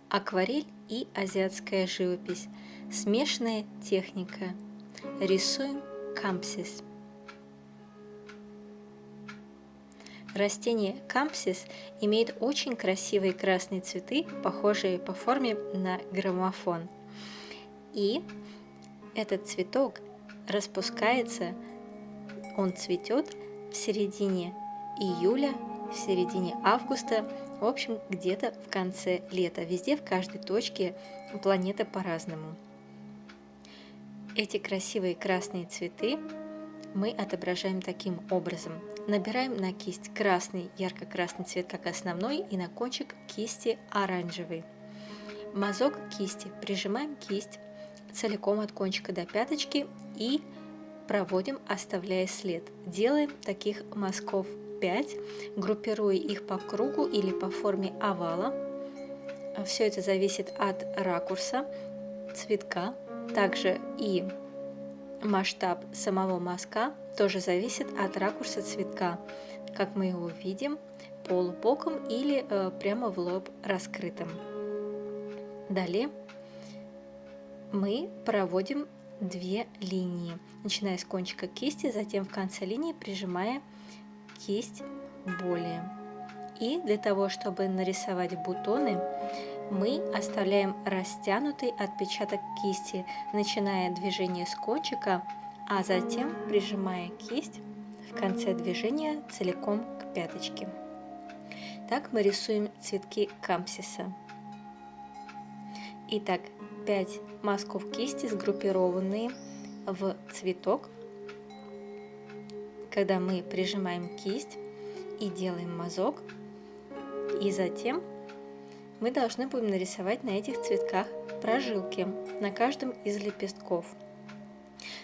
Акварель и азиатская живопись. Смешанная техника. Рисуем кампсис. Растение кампсис имеет очень красивые красные цветы, похожие по форме на граммофон. И этот цветок распускается, он цветет в середине июля, в середине августа, в общем, где-то в конце лета. Везде, в каждой точке планеты по-разному. Эти красивые красные цветы мы отображаем таким образом. Набираем на кисть красный, ярко-красный цвет как основной и на кончик кисти оранжевый. Мазок кисти. Прижимаем кисть целиком от кончика до пяточки и проводим, оставляя след. Делаем таких мазков 5, группируя их по кругу или по форме овала. Все это зависит от ракурса цветка. Также и масштаб самого мазка тоже зависит от ракурса цветка, как мы его видим, полубоком или прямо в лоб раскрытым. Далее мы проводим 2 линии, начиная с кончика кисти, затем в конце линии прижимая кисть более. И для того, чтобы нарисовать бутоны, мы оставляем растянутый отпечаток кисти, начиная движение с кончика, а затем прижимая кисть в конце движения целиком к пяточке. Так мы рисуем цветки кампсиса. Итак, 5 мазков кисти, сгруппированные в цветок. Когда мы прижимаем кисть и делаем мазок, и затем мы должны будем нарисовать на этих цветках прожилки на каждом из лепестков.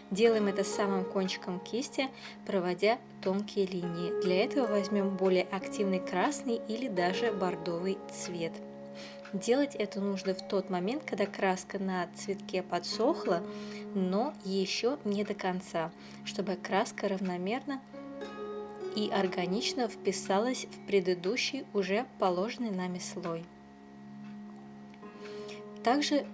Делаем это самым кончиком кисти, проводя тонкие линии. Для этого возьмем более активный красный или даже бордовый цвет. Делать это нужно в тот момент, когда краска на цветке подсохла, но еще не до конца, чтобы краска равномерно и органично вписалась в предыдущий уже положенный нами слой. Также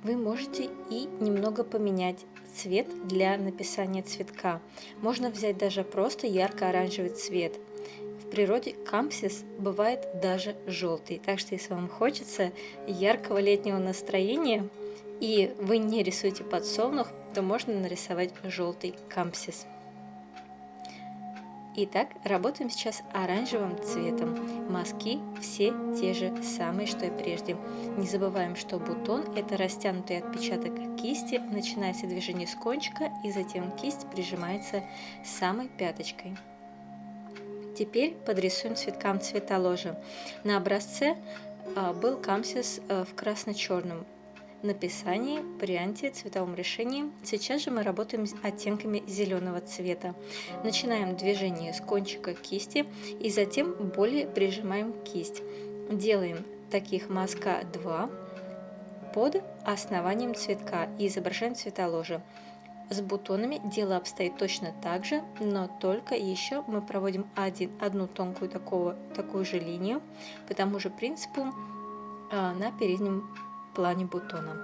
вы можете и немного поменять цвет для написания цветка. Можно взять даже просто ярко-оранжевый цвет. В природе кампсис бывает даже желтый, так что если вам хочется яркого летнего настроения и вы не рисуете подсолнух, то можно нарисовать желтый кампсис. Итак, работаем сейчас оранжевым цветом. Мазки все те же самые, что и прежде. Не забываем, что бутон – это растянутый отпечаток кисти, начинается движение с кончика и затем кисть прижимается самой пяточкой. Теперь подрисуем цветкам цветоложа. На образце был кампсис в красно-черном написании, варианте, цветовом решении. Сейчас же мы работаем с оттенками зеленого цвета. Начинаем движение с кончика кисти и затем более прижимаем кисть. Делаем таких мазка 2 под основанием цветка и изображаем цветоложа. С бутонами дело обстоит точно так же, но только еще мы проводим одну тонкую такую же линию по тому же принципу на переднем плане бутона.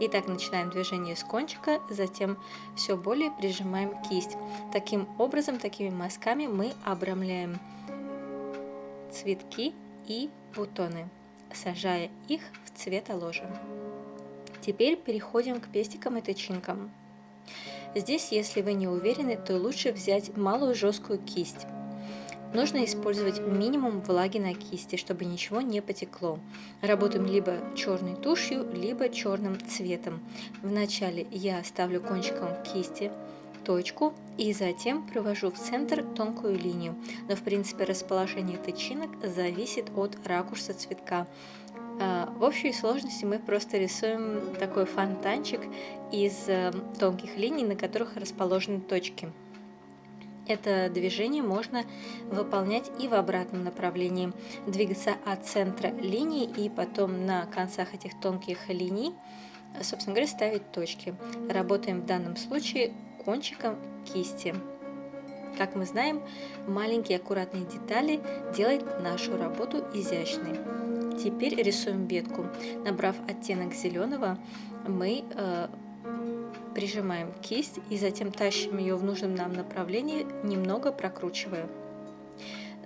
Итак, начинаем движение с кончика, затем все более прижимаем кисть. Таким образом, такими мазками мы обрамляем цветки и бутоны, сажая их в цветоложа. Теперь переходим к пестикам и тычинкам. Здесь, если вы не уверены, то лучше взять малую жесткую кисть. Нужно использовать минимум влаги на кисти, чтобы ничего не потекло. Работаем либо черной тушью, либо черным цветом. Вначале я ставлю кончиком кисти точку и затем провожу в центр тонкую линию. Но в принципе расположение тычинок зависит от ракурса цветка. В общей сложности мы просто рисуем такой фонтанчик из тонких линий, на которых расположены точки. Это движение можно выполнять и в обратном направлении, двигаться от центра линии и потом на концах этих тонких линий, собственно говоря, ставить точки. Работаем в данном случае кончиком кисти. Как мы знаем, маленькие аккуратные детали делают нашу работу изящной. Теперь рисуем ветку. Набрав оттенок зеленого, мы прижимаем кисть и затем тащим ее в нужном нам направлении, немного прокручивая.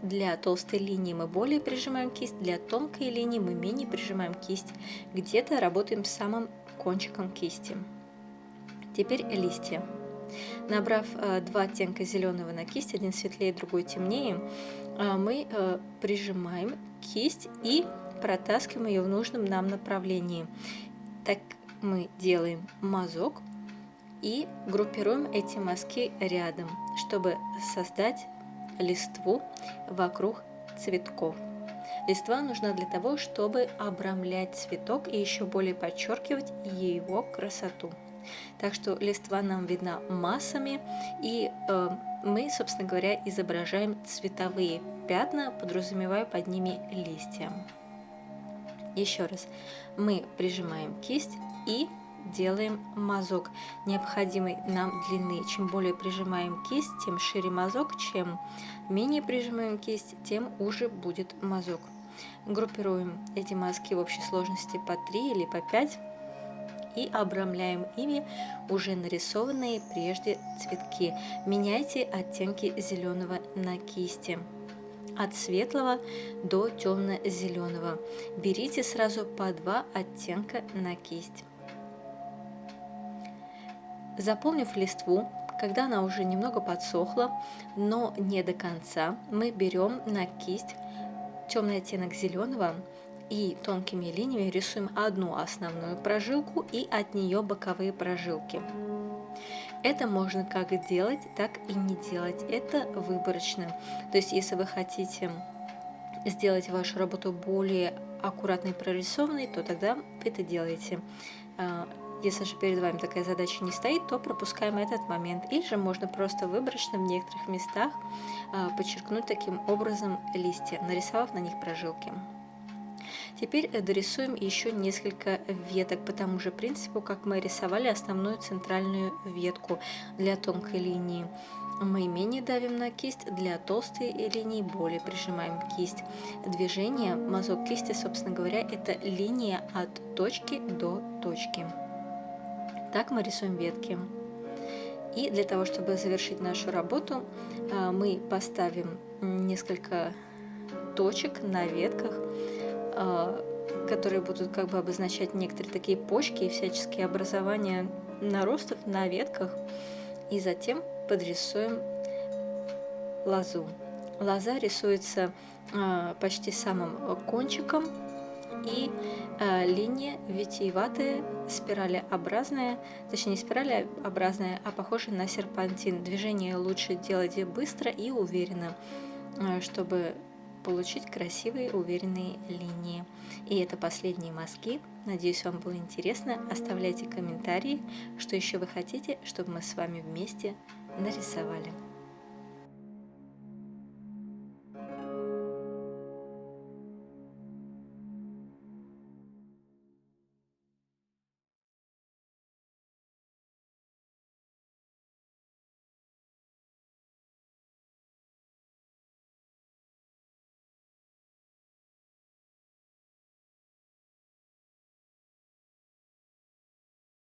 Для толстой линии мы более прижимаем кисть, для тонкой линии мы менее прижимаем кисть. Где-то работаем с самым кончиком кисти. Теперь листья. Набрав два оттенка зеленого на кисть, один светлее, другой темнее, мы прижимаем кисть и протаскиваем ее в нужном нам направлении. Так мы делаем мазок и группируем эти мазки рядом, чтобы создать листву вокруг цветков. Листва нужна для того, чтобы обрамлять цветок и еще более подчеркивать его красоту. Так что листва нам видна массами, и мы, собственно говоря, изображаем цветовые пятна, подразумевая под ними листья. Еще раз, мы прижимаем кисть и делаем мазок необходимой нам длины. Чем более прижимаем кисть, тем шире мазок, чем менее прижимаем кисть, тем уже будет мазок. Группируем эти мазки в общей сложности по 3 или по 5 и обрамляем ими уже нарисованные прежде цветки. Меняйте оттенки зеленого на кисти от светлого до темно-зеленого. Берите сразу по 2 оттенка на кисть. Заполнив листву, когда она уже немного подсохла, но не до конца, мы берем на кисть темный оттенок зеленого и тонкими линиями рисуем одну основную прожилку и от нее боковые прожилки. Это можно как делать, так и не делать. Это выборочно. То есть, если вы хотите сделать вашу работу более аккуратной и прорисованной, то тогда вы это делаете. Если же перед вами такая задача не стоит, то пропускаем этот момент. Или же можно просто выборочно в некоторых местах подчеркнуть таким образом листья, нарисовав на них прожилки. Теперь дорисуем еще несколько веток по тому же принципу, как мы рисовали основную центральную ветку для тонкой линии. Мы менее давим на кисть, для толстой линии более прижимаем кисть. Движение, мазок кисти, собственно говоря, это линия от точки до точки. Так мы рисуем ветки. И для того, чтобы завершить нашу работу, мы поставим несколько точек на ветках, которые будут как бы обозначать некоторые такие почки и всяческие образования наростов на ветках. И затем подрисуем лозу. Лоза рисуется почти самым кончиком, и линия витиеватая, спиралеобразная, точнее не спиралеобразная, а похожа на серпантин. Движение лучше делать быстро и уверенно, чтобы получить красивые уверенные линии. И это последние мазки. Надеюсь, вам было интересно. Оставляйте комментарии, что еще вы хотите, чтобы мы с вами вместе нарисовали.